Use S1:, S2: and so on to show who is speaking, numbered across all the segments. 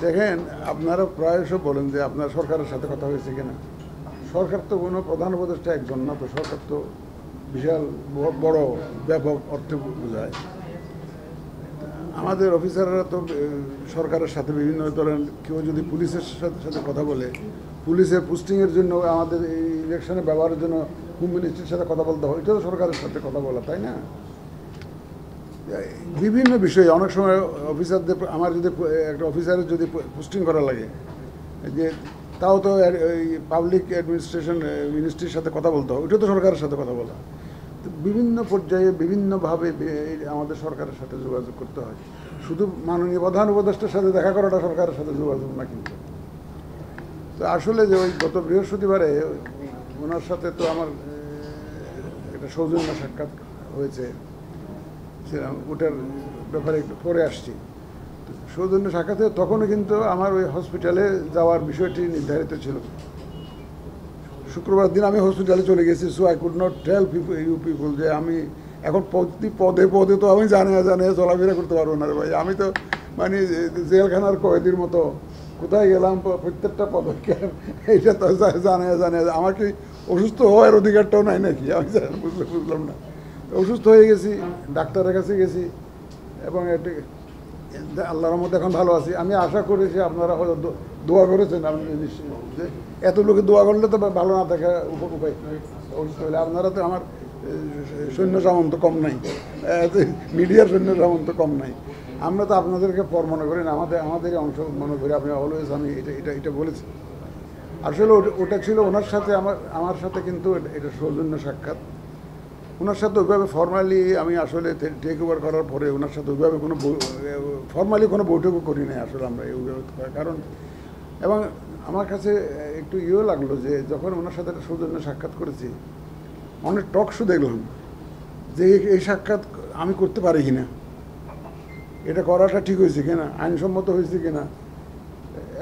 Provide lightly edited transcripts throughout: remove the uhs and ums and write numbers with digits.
S1: দেখেন, আপনারা প্রায়শ বলেন যে আপনার সরকারের সাথে কথা হয়েছে কিনা। সরকার তো কোনো প্রধান উপদেষ্টা একজন না, তো সরকার তো বিশাল বড় ব্যাপক অর্থে বোঝায়। আমাদের অফিসাররা তো সরকারের সাথে বিভিন্ন ধরেন, কেউ যদি পুলিশের সাথে কথা বলে, পুলিশের পোস্টিংয়ের জন্য আমাদের এই ইলেকশনে ব্যবহারের জন্য হোম মিনিস্ট্রির সাথে কথা বলতে হয়, এটা তো সরকারের সাথে কথা বলা, তাই না? বিভিন্ন বিষয়ে অনেক সময় অফিসারদের, আমার যদি একটা অফিসারের যদি পোস্টিং করা লাগে, যে তাও তো এই পাবলিক অ্যাডমিনিস্ট্রেশন মিনিস্ট্রির সাথে কথা বলতে হয়, ওইটা তো সরকারের সাথে কথা বলা। তো বিভিন্ন পর্যায়ে বিভিন্নভাবে আমাদের সরকারের সাথে যোগাযোগ করতে হয়। শুধু মাননীয় প্রধান উপদেষ্টার সাথে দেখা করাটা সরকারের সাথে যোগাযোগ না কিন্তু। তো আসলে যে ওই গত বৃহস্পতিবারে ওনার সাথে তো আমার একটা সৌজন্য সাক্ষাৎ হয়েছে, ওটার ব্যাপারে একটু পরে আসছি। সৌজন্য সাক্ষাতে তখনও কিন্তু আমার ওই হসপিটালে যাওয়ার বিষয়টি নির্ধারিত ছিল। শুক্রবার দিন আমি হসপিটালে চলে গেছি, so I could not tell you people যে আমি এখন প্রতি পদে পদে তো আমি জানিয়ে চলাফেরা করতে পারবো না রে ভাই। আমি তো মানে জেলখানার কয়েদির মতো কোথায় গেলাম প্রত্যেকটা পদক্ষেপ এইটা তো জানিয়ে আমার কি অসুস্থ হওয়ার অধিকারটাও নাই নাকি? আমি বুঝলাম না। অসুস্থ হয়ে গেছি, ডাক্তারের কাছে গেছি এবং আল্লাহর মধ্যে এখন ভালো আছি। আমি আশা করেছি আপনারা হয়তো দোয়া করেছেন, আপনি যে এত লোকে দোয়া করলে তো ভালো না থাকা উপায়। অসুস্থ হলে আপনারা তো আমার সৈন্য সামন্ত কম নাই, মিডিয়ার সৈন্য সামন্ত কম নাই। আমরা তো আপনাদেরকে পর মনে করি না, আমাদেরই অংশ মনে করি। আপনি অলওয়েজ আমি এটা বলেছি। আসলে ওটা ছিল ওনার সাথে আমার সাথে কিন্তু এটা সৌজন্য সাক্ষাৎ। ওনার সাথে ওইভাবে ফর্মালি আমি আসলে টেক ওভার করার পরে ওনার সাথে ওইভাবে কোনো ফর্মালি কোনো বৈঠকও করি নাই আসলে আমরা ওইভাবে। কারণ এবং আমার কাছে একটু ইয়েও লাগলো যে যখন ওনার সাথে একটা সৌজন্য সাক্ষাৎ করেছি, অনেক টক শো দেখলাম যে এই সাক্ষাৎ আমি করতে পারি কিনা, এটা করাটা ঠিক হয়েছে কিনা, আইনসম্মত হয়েছে কিনা।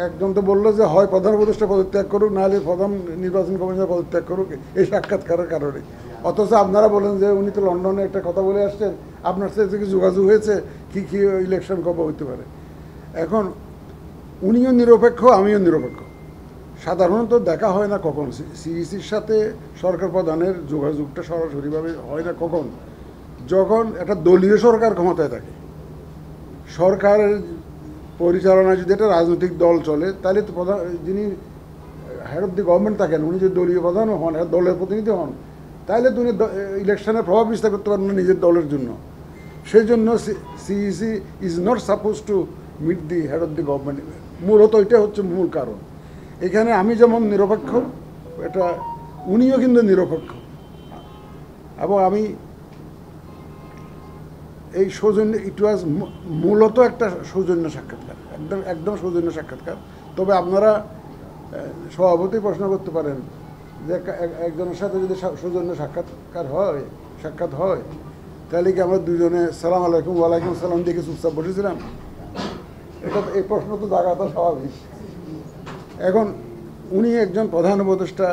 S1: একজন তো বললো যে হয় প্রধান উপদেষ্টা পদত্যাগ করুক, নাহলে প্রধান নির্বাচন কমিশনার পদত্যাগ করুক এই সাক্ষাৎকারের কারণে। অথচ আপনারা বলেন যে উনি তো লন্ডনে একটা কথা বলে আসছেন, আপনার সাথে কি যোগাযোগ হয়েছে, কী কী ইলেকশন কবে হইতে পারে। এখন উনিও নিরপেক্ষ, আমিও নিরপেক্ষ। সাধারণত দেখা হয় না কখন সিইসির সাথে সরকার প্রধানের যোগাযোগটা সরাসরিভাবে হয় না কখন, যখন একটা দলীয় সরকার ক্ষমতায় থাকে। সরকারের পরিচালনায় যদি একটা রাজনৈতিক দল চলে, তাহলে তো প্রধান যিনি হেড অফ দি গভর্নমেন্ট থাকেন, উনি যদি দলীয় প্রধানও হন, দলের প্রতিনিধি হন, তাহলে তো উনি ইলেকশনে প্রভাব বিস্তার করতে পারবেন না নিজের দলের জন্য। সেই জন্য CEC is not suppose to meet the head of the government. মূলত এটা হচ্ছে মূল কারণ। এখানে আমি যেমন নিরপেক্ষ, এটা উনিও কিন্তু নিরপেক্ষ। এবং আমি এই সৌজন্য ইট ওয়াজ মূলত একটা সৌজন্য সাক্ষাৎকার, একদম সৌজন্য সাক্ষাৎকার। তবে আপনারা সভাপতি প্রশ্ন করতে পারেন যে একজনের সাথে যদি সৌজন্য সাক্ষাৎ হয় তাহলে কি আমরা দুজনে সালাম আলাইকুম ওয়ালাইকুম সালাম দেখে চুপচাপ বসেছিলাম? এই প্রশ্ন তো জায়গাটা স্বাভাবিক। এখন উনি একজন প্রধান উপদেষ্টা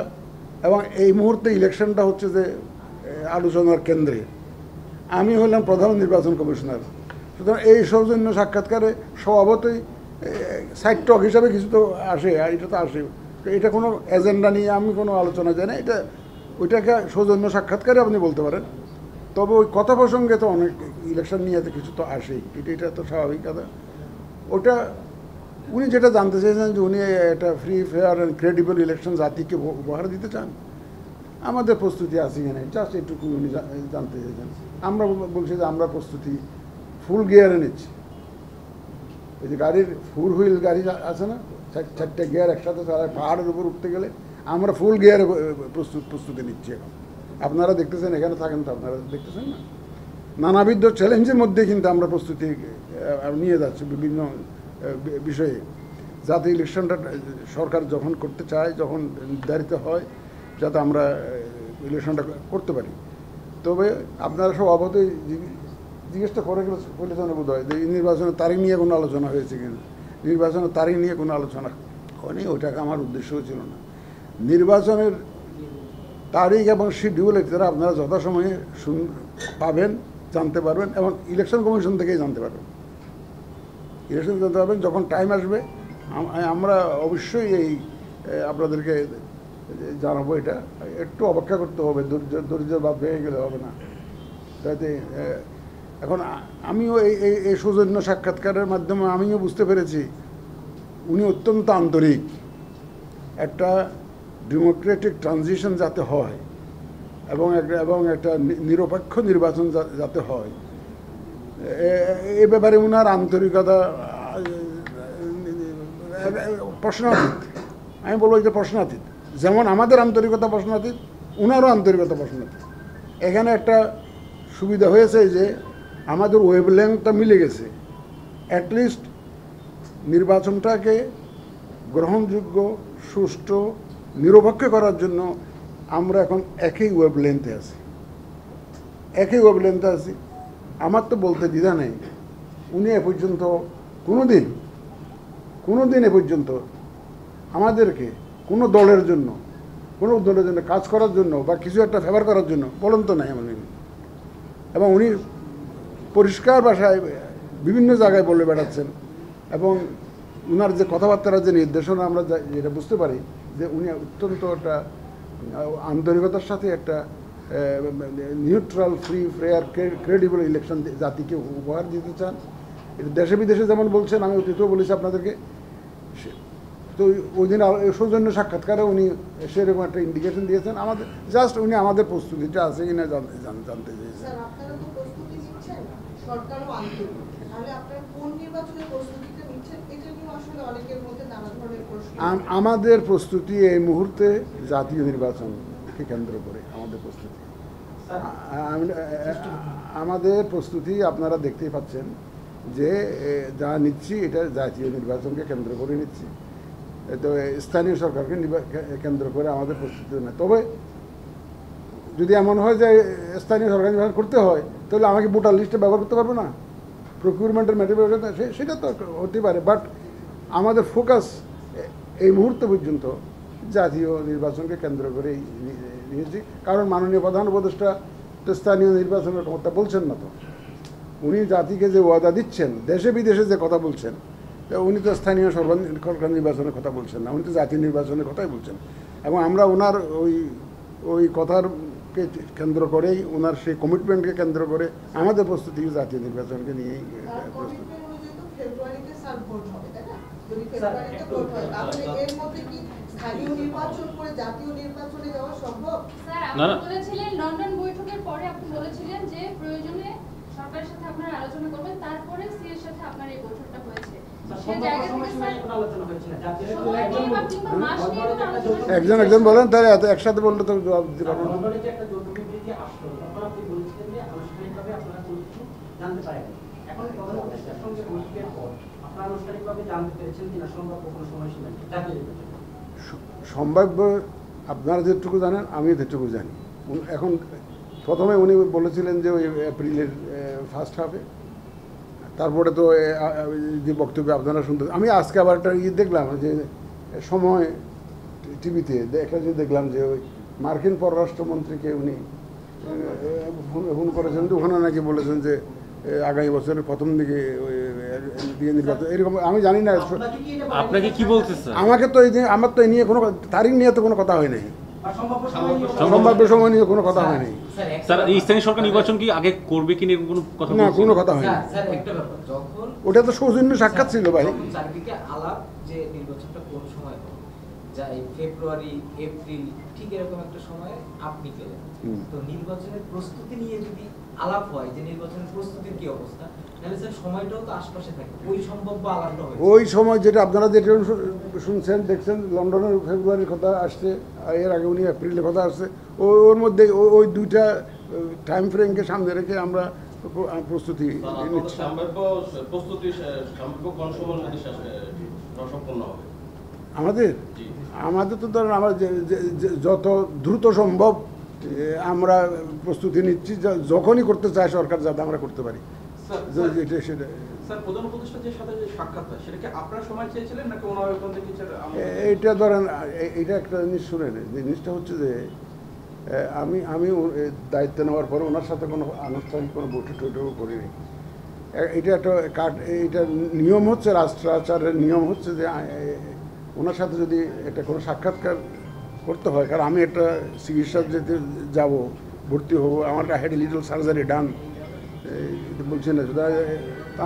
S1: এবং এই মুহূর্তে ইলেকশনটা হচ্ছে যে আলোচনার কেন্দ্রে। আমি হলাম প্রধান নির্বাচন কমিশনার। সুতরাং এই সৌজন্য সাক্ষাৎকারে স্বভাবতই সাইড টক হিসাবে কিছু তো আসে, আর এটা তো আসে। এটা কোনো এজেন্ডা নিয়ে আমি কোনো আলোচনা জানি, এটা ওইটাকে সৌজন্য সাক্ষাৎকারে আপনি বলতে পারেন। তবে ওই কথা প্রসঙ্গে তো অনেক ইলেকশন নিয়ে তো কিছু তো আসেই, এটা তো স্বাভাবিক কথা। ওটা উনি যেটা জানতে চেয়েছেন যে উনি একটা free fair and credible election জাতিকে উপহার দিতে চান, আমাদের প্রস্তুতি আছে কিনা জাস্ট এটুকু উনি জানতে চেয়েছেন। আমরা বলছি যে আমরা প্রস্তুতি ফুল গিয়ারে নিচ্ছি। ওই যে গাড়ির 4 হুইল গাড়ি আছে না, 4টে গিয়ার একসাথে চালায় পাহাড়ের উপর উঠতে গেলে, আমরা ফুল গিয়ারে প্রস্তুতি নিচ্ছি এখন। আপনারা দেখতেছেন, এখানে থাকেন তো আপনারা দেখতেছেন না, নানাবিধ চ্যালেঞ্জের মধ্যে কিন্তু আমরা প্রস্তুতি নিয়ে যাচ্ছি বিভিন্ন বিষয়ে, যাতে ইলেকশনটা সরকার যখন করতে চায়, যখন নির্ধারিত হয়, যাতে আমরা ইলেকশনটা করতে পারি। তবে আপনারা সব অবশ্যই জিজ্ঞেসটা করে জানা বোধ হয় যে নির্বাচনের তারিখ নিয়ে কোনো আলোচনা হয়েছে কিনা। নির্বাচনের তারিখ নিয়ে কোনো আলোচনা হয়নি, ওইটাকে আমার উদ্দেশ্যও ছিল না। নির্বাচনের তারিখ এবং শিডিউল এটা আপনারা যথাসময়ে পাবেন, জানতে পারবেন, এবং ইলেকশন কমিশন থেকেই জানতে পারবেন। ইলেকশন জানতে পারবেন যখন টাইম আসবে, আমরা অবশ্যই এই আপনাদেরকে জানাবো। এটা একটু অপেক্ষা করতে হবে, ধৈর্য বা পেয়ে গেলে হবে না। তাতে এখন আমিও এই সৌজন্য সাক্ষাৎকারের মাধ্যমে আমিও বুঝতে পেরেছি উনি অত্যন্ত আন্তরিক। একটা ডেমোক্রেটিক ট্রানজিশন যাতে হয় এবং একটা নিরপেক্ষ নির্বাচন যাতে হয়, এ ব্যাপারে উনার আন্তরিকতা প্রশ্নাতীত। আমি বলবো এটা প্রশ্নাতীত। যেমন আমাদের আন্তরিকতা প্রশ্নাতীত, উনারও আন্তরিকতা প্রশ্নাতীত। এখানে একটা সুবিধা হয়েছে যে আমাদের ওয়েভলেংথটা মিলে গেছে। অ্যাটলিস্ট নির্বাচনটাকে গ্রহণযোগ্য, সুষ্ঠু, নিরপেক্ষ করার জন্য আমরা এখন একই ওয়েভলেংথে আছি। আমার তো বলতে দ্বিধা নেই, উনি এ পর্যন্ত কোনো দিন এ পর্যন্ত আমাদেরকে কোনো দলের জন্য কাজ করার জন্য বা কিছু একটা ফেভার করার জন্য বলেন তো নাই আমাদের। এবং উনি পরিষ্কার ভাষায় বিভিন্ন জায়গায় বলে বেড়াচ্ছেন এবং উনার যে কথাবার্তার যে নির্দেশনা আমরা যেটা বুঝতে পারি যে উনি অত্যন্ত একটা আন্তরিকতার সাথে একটা neutral, free, fair, credible election জাতিকে উপহার দিতে চান। এটা দেশে বিদেশে যেমন বলছেন, আমি অতীতেও বলেছি আপনাদেরকে। তো ওই দিন সৌজন্য সাক্ষাৎকারে উনি সেরকম একটা ইন্ডিকেশন দিয়েছেন আমাদের। জাস্ট উনি আমাদের প্রস্তুতিটা আছে কিনা জানতে চেয়েছেন। আমাদের প্রস্তুতি এই মুহূর্তে জাতীয় নির্বাচনকে কেন্দ্র করে আমাদের প্রস্তুতি আপনারা দেখতেই পাচ্ছেন যে যা নিচ্ছি এটা জাতীয় নির্বাচনকে কেন্দ্র করে নিচ্ছি। তো স্থানীয় সরকারকে কেন্দ্র করে আমাদের প্রস্তুতি নেই। তবে যদি এমন হয় যে স্থানীয় সরকার নির্বাচন করতে হয়, তাহলে আমাকে ভোটার লিস্টে ব্যবহার করতে পারবো না, প্রকিউরমেন্টের ম্যাটেরিয়াল, সেটা তো হতে পারে। বাট আমাদের ফোকাস এই মুহূর্ত পর্যন্ত জাতীয় নির্বাচনকে কেন্দ্র করেই নিয়েছি। কারণ মাননীয় প্রধান উপদেষ্টা তো স্থানীয় নির্বাচনের কথা বলছেন না। তো উনি জাতিকে যে ওয়াদা দিচ্ছেন, দেশে বিদেশে যে কথা বলছেন, উনি তো স্থানীয় সরকার নির্বাচনের কথা বলছেন না, উনি তো জাতীয় নির্বাচনের কথাই বলছেন। এবং আমরা ওনার ওই কথারকে কেন্দ্র করেই, ওনার সেই কমিটমেন্টকে কেন্দ্র করে আমাদের প্রস্তুতি জাতীয় নির্বাচনকে নিয়েই প্রস্তুতি।
S2: লন্ডন বৈঠকের পরে আপনি বলেছিলেন যে প্রয়োজনে সরকারের সাথে আপনারা আলোচনা করবেন, তারপরে সিএর সাথে আপনার এই বৈঠকটা হয়েছে।
S1: একজন বলেন, তাহলে এত একসাথে বললে তো জবাব দিতে পারবো না। সম্ভাব্য আপনারা যেটুকু জানেন আমি যেটুকু জানি। এখন প্রথমে উনি বলেছিলেন যে ওই এপ্রিলের ফার্স্ট হাফে, তারপরে তো যে বক্তব্য আপনারা শুনতে, আমি আজকে আবার একটা দেখলাম যে সময় টিভিতে একটা যে দেখলাম যে ওই মার্কিন পররাষ্ট্রমন্ত্রীকে উনি ফোন করেছেন, ওখানে নাকি বলেছেন যে আগামী বছরের প্রথম দিকে নির্বাচন, এরকম। আমি জানি না
S3: আপনাকে কি বলতেছে।
S1: আমাকে তো আমার তো এই নিয়ে কোনো তারিখ নিয়ে তো কোনো কথা হয় নাই, সম্ভাব্য সময় নিয়ে কোনো কথা হয় নাই।
S3: স্যার, এই স্থানীয় সরকার নির্বাচন কি আগে করবে কি নিয়ে কোনো কথা
S1: না, কোনো কথা হয় না। ওটা তো সৌজন্য সাক্ষাৎ ছিল ভাই।
S4: চারদিকে আলাপ যে নির্বাচনটা কোন সময় হবে, যা এই ফেব্রুয়ারি, এপ্রিল, ঠিক এরকম একটা সময় আপনি পেলেন। তো নির্বাচনের প্রস্তুতি নিয়ে যদি আলাপ হয় যে নির্বাচনের প্রস্তুতির কি অবস্থা, তাহলে স্যার সময়টাও তো আশপাশে থাকে, ওই সম্ভাব্য আলাপটা হয়।
S1: ওই সময় যেটা আপনারা যেটা শুনছেন, দেখছেন, লন্ডনের ফেব্রুয়ারির কথা আসছে, এর আগে উনি এপ্রিলের কথা আসছে। ওর মধ্যে ওই দুইটা টাইম ফ্রেমকে সামনে রেখে আমরা প্রস্তুতি নিচ্ছি। আমাদের তো ধরেন আমরা যত দ্রুত সম্ভব আমরা প্রস্তুতি নিচ্ছি, যখনই করতে চায় সরকার যাতে আমরা করতে পারি। এইটা ধরেন, এইটা একটা জিনিস শুনেন, জিনিসটা হচ্ছে যে আমি দায়িত্ব নেওয়ার পরে ওনার সাথে কোনো আনুষ্ঠানিক কোনো বৈঠক টৈঠকও করিনি। এটা একটা এটা নিয়ম হচ্ছে, রাষ্ট্রাচারের নিয়ম হচ্ছে যে ওনার সাথে যদি একটা কোনো সাক্ষাৎকার করতে হয়, কারণ আমি একটা চিকিৎসা যেতে যাব, ভর্তি হব, আমার হেড লিটল সার্জারি ডান বলছি না,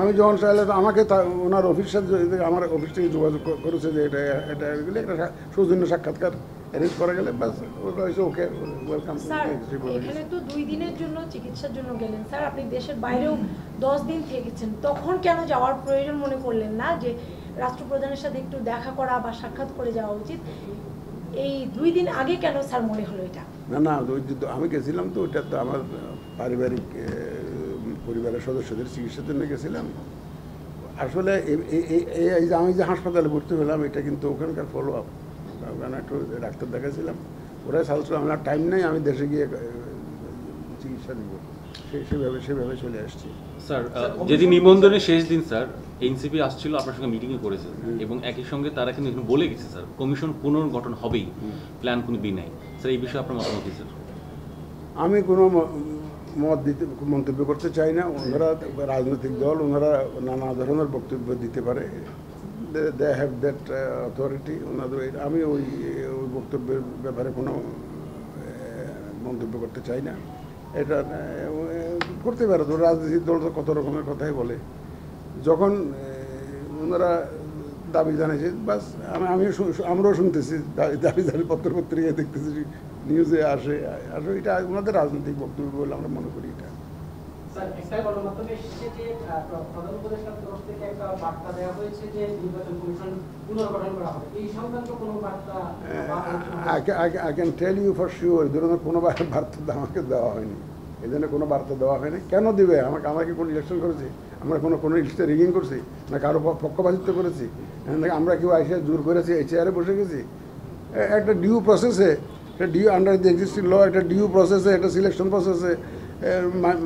S1: আমি যখন চাইলে তো আমাকে ওনার অফিস আমার অফিস থেকে যোগাযোগ করেছে যে এটা একটা সৌজন্য সাক্ষাৎকার অ্যারেঞ্জ করা গেলে বাস ওকে ওয়েলকাম।
S5: স্যার এখানে তো 2 দিনের জন্য চিকিৎসার জন্য গেলেন স্যার, আপনি দেশের বাইরেও 10 দিন থেকেছেন, তখন কেন যাওয়ার প্রয়োজন মনে করলেন না যে রাষ্ট্রপ্রধানের সাথে একটু দেখা করা বা সাক্ষাৎ করে যাওয়া উচিত? এই 2 দিন আগে কেন স্যার মনে হলো এটা?
S1: না আমি গেছিলাম তো, ওইটা তো আমার পারিবারিক পরিবারের সদস্যদের চিকিৎসার জন্য গেছিলাম। আসলে এই যে আমি যে হাসপাতালে ভর্তি হলাম এটা কিন্তু ওখানকার ফলো আপ, ওখানে একটু ডাক্তার দেখাছিলাম, ওরাই সালছিল আমার টাইম নেই, আমি দেশে গিয়ে চিকিৎসা নিব, সেভাবে চলে আসছি।
S3: স্যার যেদিন নিবন্ধনের শেষ দিন স্যার এনসিপি আসছিল, আপনার সঙ্গে মিটিংয়ে করেছে এবং একই সঙ্গে তারা কিন্তু এখানে বলে গেছে স্যার কমিশন পুনর্গঠন হবেই, প্ল্যান কোনো বি নাই। স্যার এই বিষয়ে আপনার মতামত কি স্যার?
S1: আমি কোনো মন্তব্য করতে চাই না, ওনারা রাজনৈতিক দল, ওনারা নানা ধরনের বক্তব্য দিতে পারে, দে হ্যাভ দ্যাট অথরিটি ওনাদের। আমি ওই বক্তব্যের ব্যাপারে কোনো মন্তব্য করতে চাই না। এটা করতে পারে তো, রাজনৈতিক দল তো কত রকমের কথাই বলে। যখন ওনারা দাবি জানাইছে বাস আমরাও শুনতেছি, দাবি জানি পত্রিকায় দেখতেছি, নিউজে আসে, এটা ওনাদের রাজনৈতিক বক্তব্য বলে আমরা মনে করি। এটা
S6: স্যার একটা গণমাধ্যমে এসেছে যে প্রধান উপদেষ্টার তরফ থেকে একটা বার্তা দেওয়া হয়েছে যে নির্বাচন কমিশন পুনর্গঠন করা হবে, এই সংক্রান্ত কোনো বার্তা?
S1: I can tell you for sure এই ধরনের কোনো বার্তা আমাকে দেওয়া হয়নি, এই ধরনের কোনো বার্তা দেওয়া হয়নি। কেন দিবে? আমাকে কোনো ইলেকশন করেছি? আমরা কোনো ইলেকশনে রিগিং করছি না? কারো পক্ষপাতিত্ব করেছি? আমরা কেউ এসে জোর করেছি এই চেয়ারে বসে গেছি? একটা ডিউ প্রসেসে, একটা due under the existing law, একটা ডিউ প্রসেসে, একটা সিলেকশন প্রসেসে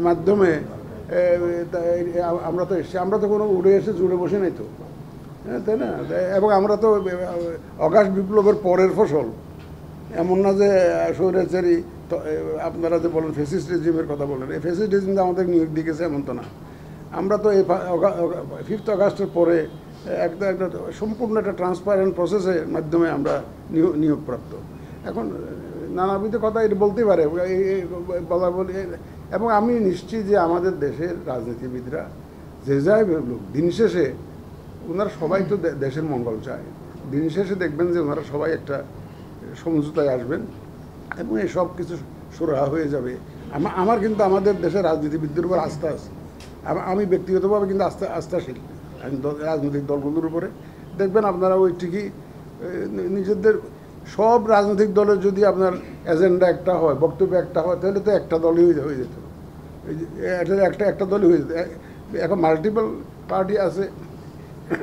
S1: মাধ্যমে আমরা তো এসেছি, আমরা তো কোনো উড়ে এসে জুড়ে বসে নাই তো, তাই না? এবং আমরা তো অগাস্ট বিপ্লবের পরের ফসল, এমন না যে স্বৈরাচারী আপনারা যে বলেন ফেসিস্ট রেজিমের কথা বলেন, এই ফেসিস্ট রেজিম আমাদের নিয়োগ দিয়ে গেছে এমন তো না। আমরা তো এই 5 আগস্টের পরে একটা সম্পূর্ণ একটা ট্রান্সপারেন্ট প্রসেসের মাধ্যমে আমরা নিয়োগপ্রাপ্ত। এখন নানাবিধ কথা এটা বলতে পারে বলা বলি, এবং আমি নিশ্চিত যে আমাদের দেশের রাজনীতিবিদরা যে যাই লোক, দিন শেষে ওনারা সবাই তো দেশের মঙ্গল চায়। দিন শেষে দেখবেন যে ওনারা সবাই একটা সমঝোতায় আসবেন এবং এই সব কিছু সুরাহা হয়ে যাবে। আমার কিন্তু আমাদের দেশের রাজনীতিবিদদের উপর আস্থা আছে, আমি ব্যক্তিগতভাবে কিন্তু আস্থাশীল রাজনৈতিক দলগুলোর উপরে। দেখবেন আপনারা ওই ঠিকই নিজেদের সব রাজনৈতিক দলের যদি আপনার এজেন্ডা একটা হয়, বক্তব্য একটা হয়, তাহলে তো একটা দলই হয়ে যেত, একটা দলই হয়ে যেত। এখন মাল্টিপল পার্টি আছে,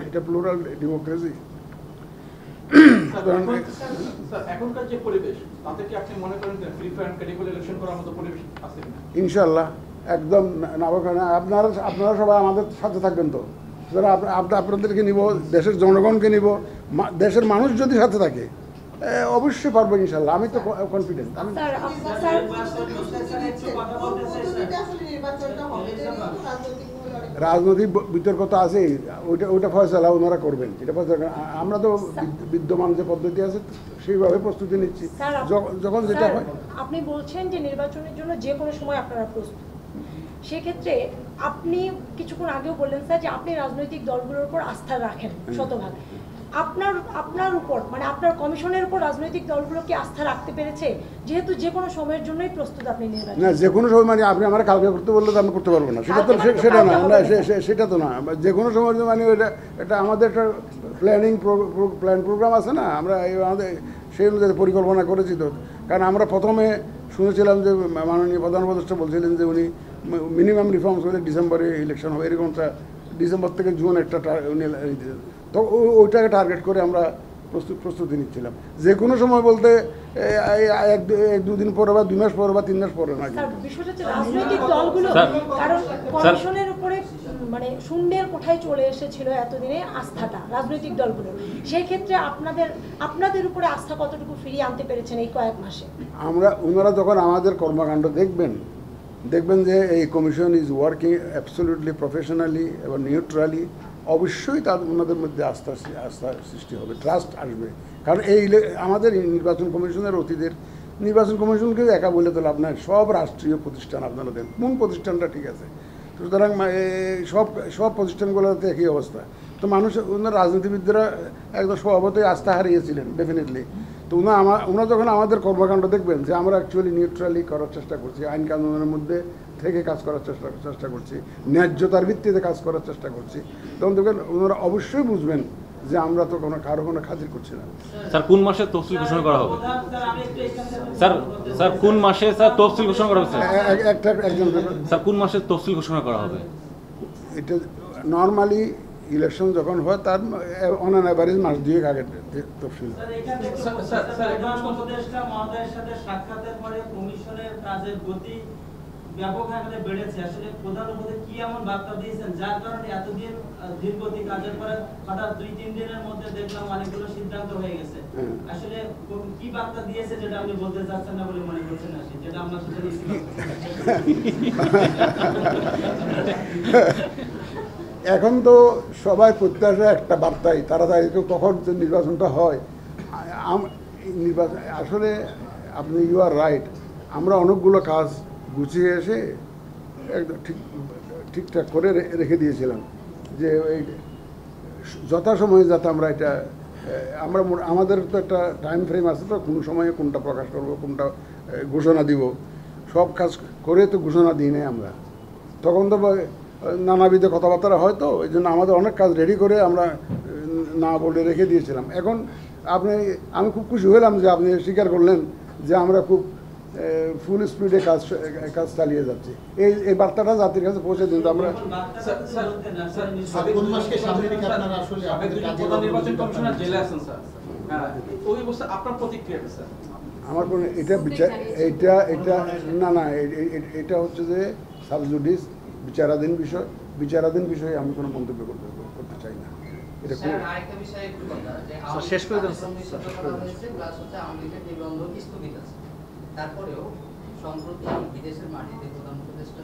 S1: এটা প্লুরাল ডেমোক্রেসি।
S6: এখনকার যে পরিবেশ, তাতে কি আপনি মনে করেন free fair and credible election করার মতো পরিবেশ আছে?
S1: ইনশাআল্লাহ একদম আপনারা সবাই আমাদের সাথে থাকবেন তো, আপনাদেরকে নিব, দেশের জনগণকে নিব, দেশের মানুষ যদি সাথে থাকে অবশ্যই পারবো ইনশাআল্লাহ। আমি তো কনফিডেন্ট। রাজনৈতিক বিতর্ক তো আছেই, ওইটা ফয়সালা ওনারা করবেন, এটা ফয়সালা। আমরা তো বিদ্যমান যে পদ্ধতি আছে সেইভাবে প্রস্তুতি নিচ্ছি, যখন যেটা হয়।
S5: আপনি বলছেন যে নির্বাচনের জন্য যে কোনো সময় আপনারা প্রস্তুত, সেক্ষেত্রে আপনি কিছুক্ষণ আগেও বললেন স্যার যে আপনি রাজনৈতিক দলগুলোর উপর আস্থা রাখেন শতভাগ। আপনার উপর মানে আপনার কমিশনের উপর রাজনৈতিক দলগুলো কি আস্থা রাখতে পেরেছে, যেহেতু যে কোনো সময়ের জন্যই প্রস্তুত আপনি নির্বাচন?
S1: না, যে কোনো সময় মানে আপনি আমার কালকে করতে বললে তো আমি করতে পারবো না, সেটা তো না। যে কোনো সময় মানে এটা আমাদের একটা প্ল্যান প্রোগ্রাম আছে না, আমরা আমাদের সেই অনুযায়ী পরিকল্পনা করেছি তো। কারণ আমরা প্রথমে শুনেছিলাম যে মাননীয় প্রধান উপদেষ্টা বলছিলেন যে উনি মিনিমাম রিফর্মস হলে ডিসেম্বরে ইলেকশন হবে, এরকমটা ডিসেম্বর থেকে জুন একটা উনি, তো ওইটাকে টার্গেট করে আমরা প্রস্তুতি নিচ্ছিলাম। যে কোনো সময় বলতে 1-2 দিন পরে বা 2 মাস পরে বা 3 মাস পরে না।
S5: রাজনৈতিক দলগুলো কারণ কমিশনের উপরে মানে শূন্যের কোঠায় চলে এসেছিল এতদিনে আস্থাটা রাজনৈতিক দলগুলো, সেই ক্ষেত্রে আপনাদের উপরে আস্থা কতটুকু ফিরিয়ে আনতে পেরেছেন এই কয়েক মাসে?
S1: ওনারা যখন আমাদের কর্মকাণ্ড দেখবেন দেখবেন যে এই commission is working absolutely professionally এবং নিউট্রালি। অবশ্যই ওনাদের মধ্যে আস্থার সৃষ্টি হবে, ট্রাস্ট আসবে। কারণ আমাদের নির্বাচন কমিশনের অতীতের নির্বাচন কমিশনকে একা বলে তো লাভ নাই, সব রাষ্ট্রীয় প্রতিষ্ঠান আপনারা দেন, কোন প্রতিষ্ঠানটা ঠিক আছে। সুতরাং সব প্রতিষ্ঠানগুলোতে একই অবস্থা। তো মানুষ ওনার রাজনীতিবিদরা একদম স্বভাবতই আস্থা হারিয়েছিলেন ডেফিনেটলি। তো ওনারা যখন আমাদের কর্মকাণ্ড দেখবেন যে আমরা অ্যাকচুয়ালি নিউট্রালি করার চেষ্টা করছি, আইন কানুনের মধ্যে থেকে কাজ করার চেষ্টা করছি, ন্যায্যতার ভিত্তিতে কাজ করার চেষ্টা করছি, তখন দেখবেন ওনারা অবশ্যই বুঝবেন যে আমরা তো কারো কোনো খাতির করছি না।
S3: স্যার কোন মাসে তফসিল ঘোষণা করা হবে? স্যার কোন মাসে স্যার তফসিল ঘোষণা করা হবে? স্যার কোন মাসে তফসিল ঘোষণা করা হবে?
S1: এটা নর্মালি ইলেকশন যখন হয় তার অন অ্যান অ্যাভারেজ মাস 2 আগে তফসিল।
S7: মহোদয়ের সাথে সাক্ষাতের পরে কমিশনের কাজের গতি ব্যাপক হারে বেড়েছে। আসলে প্রধান উপদেষ্টা কি এমন বার্তা দিয়েছেন যার কারণে এতদিন ধীরগতি কাজের পরে হঠাৎ 2-3 দিনের মধ্যে দেখলাম অনেকগুলো সিদ্ধান্ত হয়ে গেছে? আসলে কি বার্তা দিয়েছে যেটা আপনি বলতে চাচ্ছেন না বলে মনে করছেন? আসলে যেটা আমরা
S1: এখন তো সবাই প্রত্যাশা একটা বার্তাই, তাড়াতাড়ি কখন নির্বাচনটা হয়। নির্বাচন আসলে আপনি ইউ আর রাইট, আমরা অনেকগুলো কাজ গুছিয়ে এসে একদম ঠিকঠাক করে রেখে দিয়েছিলাম যে এই যথাসময়ে যাতে আমরা এটা আমাদের তো একটা টাইম ফ্রেম আছে, তো কোন সময়ে কোনটা প্রকাশ করবো, কোনটা ঘোষণা দিব, সব কাজ করে তো ঘোষণা দিই নাই আমরা। তখন তো নানাবিধ কথাবার্তা হয়তো, এই জন্য আমাদের অনেক কাজ রেডি করে আমরা না বলে রেখে দিয়েছিলাম। এখন আমি খুব খুশি হলাম যে আপনি স্বীকার করলেন যে আমরা খুব ফুল স্পিডে কাজ চালিয়ে যাচ্ছি। এই বার্তাটা জাতির কাছে পৌঁছে দিন। আমরা আমার কোনো এটা হচ্ছে যে সাবজুডিস বিচারাধীন বিষয়ে আমি কোনো মন্তব্য করতে চাই না। এটা
S8: শেষ করে দেন। তারপরেও সম্প্রতি বিদেশের মাটিতে প্রধান উপদেষ্টা